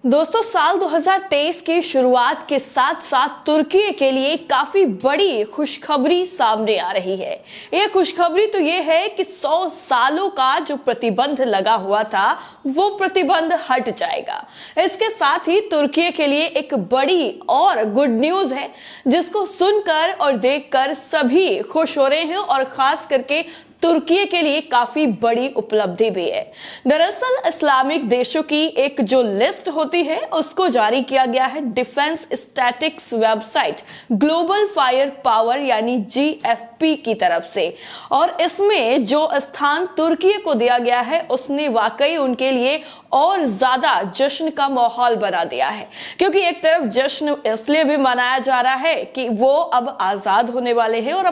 दोस्तों, साल 2023 की शुरुआत के साथ साथ तुर्की के लिए काफी बड़ी खुशखबरी सामने आ रही है। यह खुशखबरी तो यह है कि 100 सालों का जो प्रतिबंध लगा हुआ था वो प्रतिबंध हट जाएगा। इसके साथ ही तुर्की के लिए एक बड़ी और गुड न्यूज है जिसको सुनकर और देखकर सभी खुश हो रहे हैं और खास करके तुर्की के लिए काफी बड़ी उपलब्धि भी है। दरअसल इस्लामिक देशों की एक जो लिस्ट होती है उसको जारी किया गया है defence statics website global fire power यानी GFP की तरफ से, और इसमें जो स्थान तुर्की को दिया गया है उसने वाकई उनके लिए और ज्यादा जश्न का माहौल बना दिया है। क्योंकि एक तरफ जश्न इसलिए भी मनाया जा रहा है कि वो अब आजाद होने वाले हैं और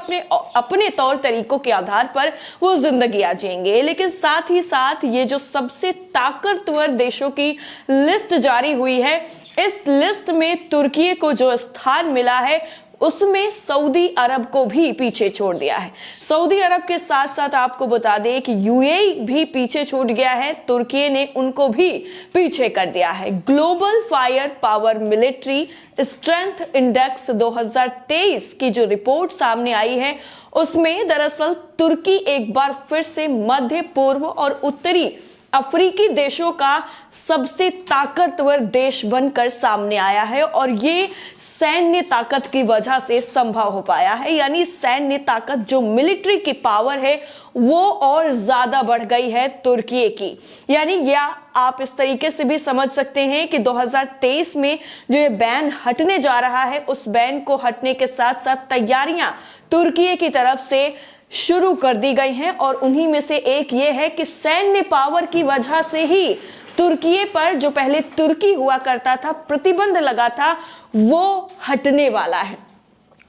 अपने तौर तरीकों के आधार पर वो जिंदगी जिएंगे, लेकिन साथ ही साथ ये जो सबसे ताकतवर देशों की लिस्ट जारी हुई है, इस लिस्ट में तुर्की को जो स्थान मिला है उसमें सऊदी अरब को भी पीछे छोड़ दिया है। सऊदी अरब के साथ साथ आपको बता दें कि UAE भी पीछे छूट गया है, तुर्की ने उनको भी पीछे कर दिया है। Global fire power military strength index 2023 की जो रिपोर्ट सामने आई है उसमें दरअसल तुर्की एक बार फिर से मध्य पूर्व और उत्तरी अफ्रीकी देशों का सबसे ताकतवर देश बनकर सामने आया है, और ये सैन्य ताकत की वजह से संभव हो पाया है। यानी सैन्य ताकत जो मिलिट्री की पावर है वो और ज्यादा बढ़ गई है तुर्की की। यानी या आप इस तरीके से भी समझ सकते हैं कि 2023 में जो ये बैन हटने जा रहा है उस बैन को हटने के साथ साथ तैयारियां तुर्की की तरफ से शुरू कर दी गई हैं, और उन्हीं में से एक ये है कि सैन्य पावर की वजह से ही तुर्की पर जो पहले तुर्की हुआ करता था प्रतिबंध लगा था वो हटने वाला है,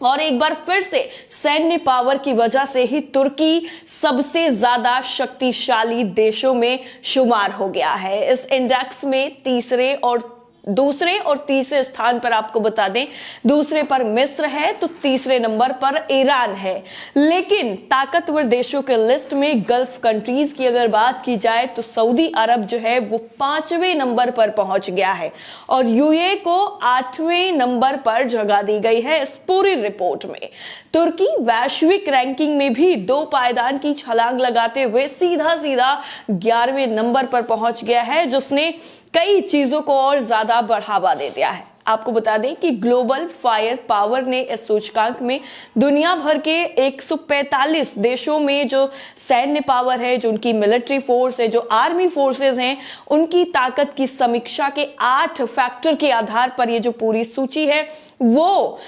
और एक बार फिर से सैन्य पावर की वजह से ही तुर्की सबसे ज्यादा शक्तिशाली देशों में शुमार हो गया है। इस इंडेक्स में दूसरे और तीसरे स्थान पर आपको बता दें, दूसरे पर मिस्र है तो तीसरे नंबर पर ईरान है। लेकिन ताकतवर देशों के लिस्ट में गल्फ कंट्रीज की अगर बात की जाए तो सऊदी अरब जो है वो 5वें नंबर पर पहुंच गया है, और UAE को 8वें नंबर पर जगह दी गई है इस पूरी रिपोर्ट में। तुर्की वैश्विक रैंकिंग में भी 2 पायदान की छलांग लगाते हुए सीधा 11वें नंबर पर पहुंच गया है, जिसने कई चीजों को और ज्यादा बढ़ावा दे दिया है। आपको बता दें कि ग्लोबल फायर पावर ने इस सूचकांक में दुनिया भर के 145 देशों में जो सैन्य पावर है, जो उनकी मिलिट्री फोर्स है, जो आर्मी फोर्सेस हैं, उनकी ताकत की समीक्षा के 8 फैक्टर के आधार पर ये जो पूरी सूची है वो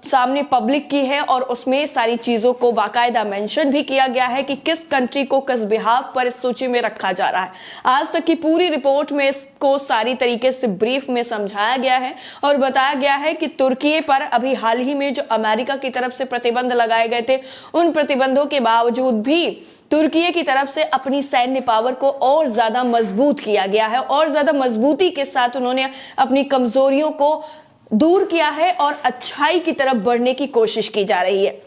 सामने पब्लिक की है, और उसमें सारी चीजों को बाकायदा मेंशन भी किया गया है कि किस कंट्री को किस बिहाफ पर इस सूची में रखा जा रहा है। आज तक की पूरी रिपोर्ट में इसको सारी तरीके से ब्रीफ में समझाया गया है और बताया गया है कि तुर्की पर अभी हाल ही में जो अमेरिका की तरफ से प्रतिबंध लगाए गए थे उन प्रतिबंधों के बावजूद भी तुर्की की तरफ से अपनी सैन्य पावर को और ज्यादा मजबूत किया गया है, और ज्यादा मजबूती के साथ उन्होंने अपनी कमजोरियों को दूर किया है और अच्छाई की तरफ बढ़ने की कोशिश की जा रही है।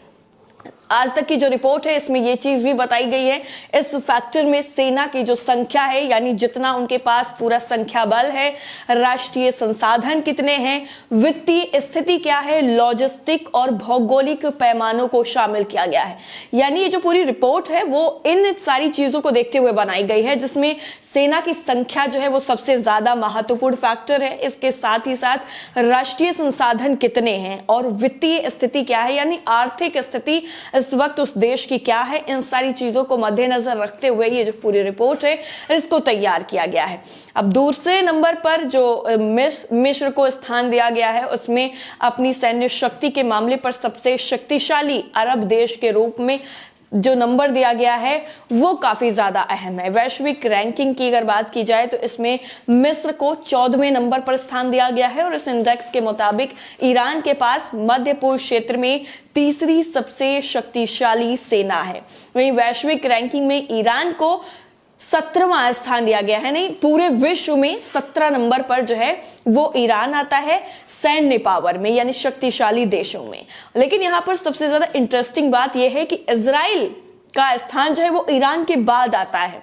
आज तक की जो रिपोर्ट है इसमें यह चीज भी बताई गई है, इस फैक्टर में सेना की जो संख्या है, यानी जितना उनके पास पूरा संख्या बल है, राष्ट्रीय संसाधन कितने हैं, वित्तीय स्थिति क्या है, लॉजिस्टिक और भौगोलिक पैमानों को शामिल किया गया है। यानी ये जो पूरी रिपोर्ट है वो इन सारी चीजों को देखते हुए बनाई गई है, जिसमें सेना की संख्या जो है वो सबसे ज्यादा महत्वपूर्ण फैक्टर है। इसके साथ ही साथ राष्ट्रीय संसाधन कितने हैं और वित्तीय स्थिति क्या है, यानी आर्थिक स्थिति इस वक्त उस देश की क्या है, इन सारी चीजों को मद्देनजर रखते हुए ये जो पूरी रिपोर्ट है इसको तैयार किया गया है। अब दूसरे नंबर पर जो मिस्र को स्थान दिया गया है उसमें अपनी सैन्य शक्ति के मामले पर सबसे शक्तिशाली अरब देश के रूप में जो नंबर दिया गया है वो काफी ज्यादा अहम है। वैश्विक रैंकिंग की अगर बात की जाए तो इसमें मिस्र को 14वें नंबर पर स्थान दिया गया है, और इस इंडेक्स के मुताबिक ईरान के पास मध्य पूर्व क्षेत्र में तीसरी सबसे शक्तिशाली सेना है। वहीं वैश्विक रैंकिंग में ईरान को 17वां स्थान दिया गया है। नहीं, पूरे विश्व में 17 नंबर पर जो है वो ईरान आता है सैन्य पावर में, यानी शक्तिशाली देशों में। लेकिन यहां पर सबसे ज्यादा इंटरेस्टिंग बात यह है कि इजराइल का स्थान जो है वो ईरान के बाद आता है।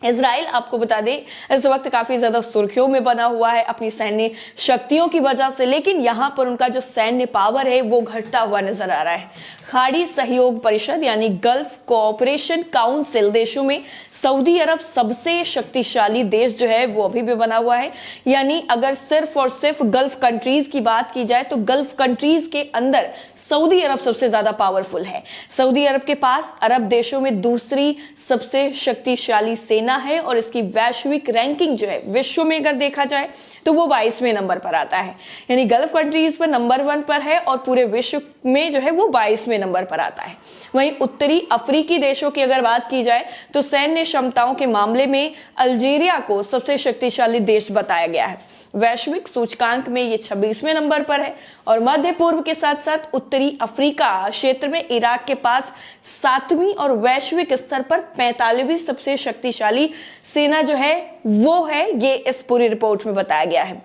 इजराइल आपको बता दें इस वक्त काफी ज्यादा सुर्खियों में बना हुआ है अपनी सैन्य शक्तियों की वजह से, लेकिन यहां पर उनका जो सैन्य पावर है वो घटता हुआ नजर आ रहा है। खाड़ी सहयोग परिषद यानी गल्फ कोऑपरेशन काउंसिल देशों में सऊदी अरब सबसे शक्तिशाली देश जो है वो अभी भी बना हुआ है। यानी अगर सिर्फ और सिर्फ गल्फ कंट्रीज की बात की जाए तो गल्फ कंट्रीज के अंदर सऊदी अरब सबसे ज्यादा पावरफुल है। सऊदी अरब के पास अरब देशों में दूसरी सबसे शक्तिशाली सेना है और इसकी वैश्विक रैंकिंग जो है विश्व में अगर देखा जाए तो वो 22वें नंबर पर आता है। यानी गल्फ कंट्रीज पर नंबर 1 पर है और पूरे विश्व में जो है वो 22वें नंबर पर आता है। वहीं उत्तरी अफ्रीकी देशों की अगर बात की जाए तो सैन्य क्षमताओं के मामले में अल्जीरिया को सबसे शक्तिशाली देश बताया गया है। वैश्विक सूचकांक में ये 26वें नंबर पर है और मध्य पूर्व के साथ साथ उत्तरी अफ्रीका क्षेत्र में इराक के पास 7वीं और वैश्विक स्तर पर 45वीं सबसे शक्तिशाली सेना जो है वो है, ये इस पूरी रिपोर्ट में बताया गया है।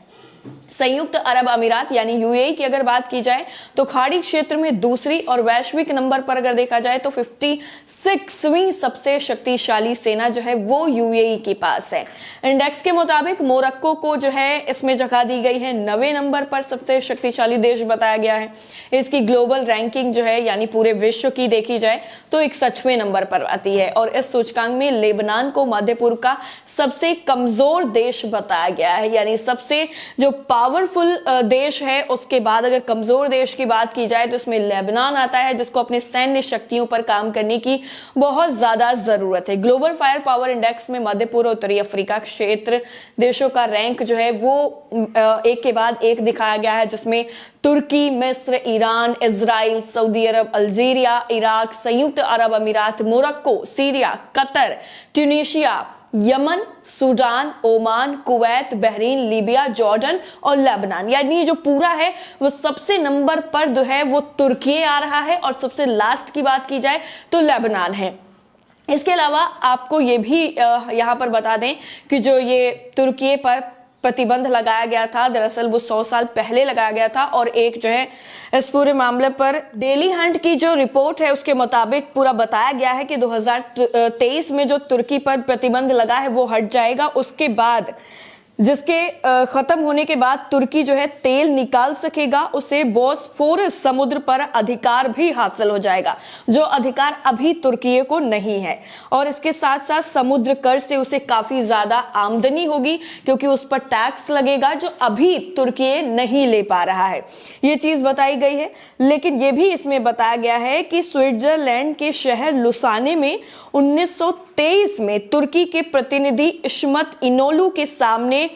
संयुक्त अरब अमीरात यानी यूएई की अगर बात की जाए तो खाड़ी क्षेत्र में दूसरी और वैश्विक नंबर पर अगर देखा जाए तो 56वीं सबसे शक्तिशाली सेना जो है वो यूएई के पास है। इंडेक्स के मुताबिक मोरक्को को जो है इसमें जगह दी गई है 9वें नंबर पर सबसे शक्तिशाली देश बताया गया है। इसकी ग्लोबल रैंकिंग जो है यानी पूरे विश्व की देखी जाए तो 61वें नंबर पर आती है और इस सूचकांक में लेबनान को मध्य पूर्व का सबसे कमजोर देश बताया गया है। यानी सबसे जो पावरफुल देश है उसके बाद अगर कमजोर देश की बात की जाए तो इसमें लेबनान आता है, जिसको अपने सैन्य शक्तियों पर काम करने की बहुत ज्यादा जरूरत है। ग्लोबल फायर पावर इंडेक्स में मध्य पूर्व उत्तरी अफ्रीका क्षेत्र देशों का रैंक जो है वो एक के बाद एक दिखाया गया है, जिसमें तुर्की, मिस्र, ईरान, इजराइल, सऊदी अरब, अल्जीरिया, इराक, संयुक्त अरब अमीरात, Morocco, Syria, Qatar, Tunisia, Yemen, Sudan, Oman, Kuwait, Bahrain, Libya, Jordan और लेबनान। यानी जो पूरा है वो सबसे नंबर पर जो है वो तुर्की आ रहा है और सबसे लास्ट की बात की जाए तो लेबनान है। इसके अलावा आपको ये भी यहां पर बता दें कि जो ये तुर्की पर प्रतिबंध लगाया गया था दरअसल वो 100 साल पहले लगाया गया था और एक जो है इस पूरे मामले पर डेली हंट की जो रिपोर्ट है उसके मुताबिक पूरा बताया गया है कि 2023 में जो तुर्की पर प्रतिबंध लगा है वो हट जाएगा। उसके बाद जिसके खत्म होने के बाद तुर्की जो है तेल निकाल सकेगा, उसे बोस्फोरस समुद्र पर अधिकार भी हासिल हो जाएगा, जो अधिकार अभी तुर्की को नहीं है। और इसके साथ साथ समुद्र कर से उसे काफी ज्यादा आमदनी होगी क्योंकि उस पर टैक्स लगेगा जो अभी तुर्की नहीं ले पा रहा है। ये चीज बताई गई है। लेकिन ये भी इसमें बताया गया है कि स्विट्जरलैंड के शहर लुसाने में 1923 में तुर्की के प्रतिनिधि इस्मत इनोलू के सामने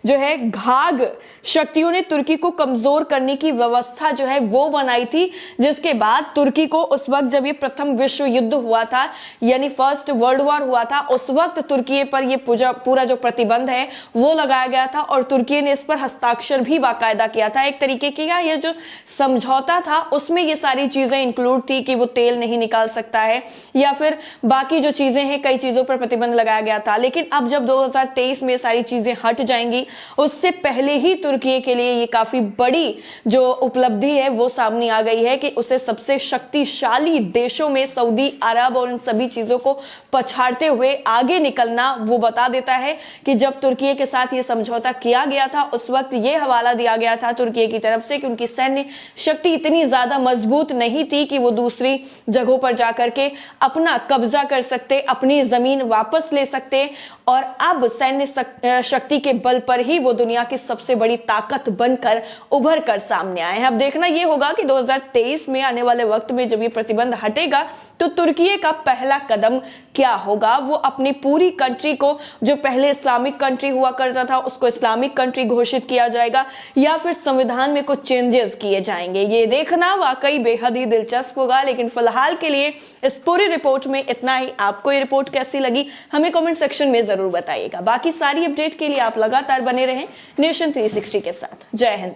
जो है घाघ शक्तियों ने तुर्की को कमजोर करने की व्यवस्था जो है वो बनाई थी, जिसके बाद तुर्की को उस वक्त जब ये प्रथम विश्व युद्ध हुआ था यानी फर्स्ट वर्ल्ड वॉर हुआ था उस वक्त तुर्की पर ये पूरा जो प्रतिबंध है वो लगाया गया था और तुर्की ने इस पर हस्ताक्षर भी बाकायदा किया था। एक तरीके का ये जो समझौता था उसमें ये सारी चीजें इंक्लूड थी कि वो तेल नहीं निकाल सकता है या फिर बाकी जो चीजें हैं कई चीजों पर प्रतिबंध लगाया गया था। लेकिन अब जब 2023 में सारी चीजें हट जाएंगी उससे पहले ही तुर्की के लिए ये काफी बड़ी जो उपलब्धि है वो सामने आ गई है कि उसे सबसे शक्तिशाली देशों में सऊदी अरब और इन सभी चीजों को पछाड़ते हुए आगे निकलना वो बता देता है कि जब तुर्की के साथ ये समझौता किया गया था उस वक्त ये हवाला दिया गया था तुर्की की तरफ से कि उनकी सैन्य शक्ति इतनी ज्यादा मजबूत नहीं थी कि वो दूसरी जगहों पर जाकर के अपना कब्जा कर सकते, अपनी जमीन वापस ले सकते और अब सैन्य शक्ति के बल पर ही वो दुनिया की सबसे बड़ी ताकत बनकर उभर कर सामने आए हैं। अब देखना ये होगा कि 2023 में आने वाले वक्त में जब ये प्रतिबंध हटेगा तो तुर्की का पहला कदम क्या होगा। वो अपनी पूरी कंट्री को, जो पहले इस्लामिक कंट्री हुआ करता था, उसको इस्लामिक कंट्री घोषित किया जाएगा या फिर संविधान में कुछ चेंजेस किए जाएंगे। ये देखना वाकई बेहद ही दिलचस्प होगा। लेकिन फिलहाल के लिए इस पूरी रिपोर्ट में इतना ही। आपको ये रिपोर्ट कैसी लगी हमें कमेंट सेक्शन में जरूर बताइएगा। बाकी सारी अपडेट के लिए आप लगातार बने रहें नेशन 360 के साथ। जय हिंद।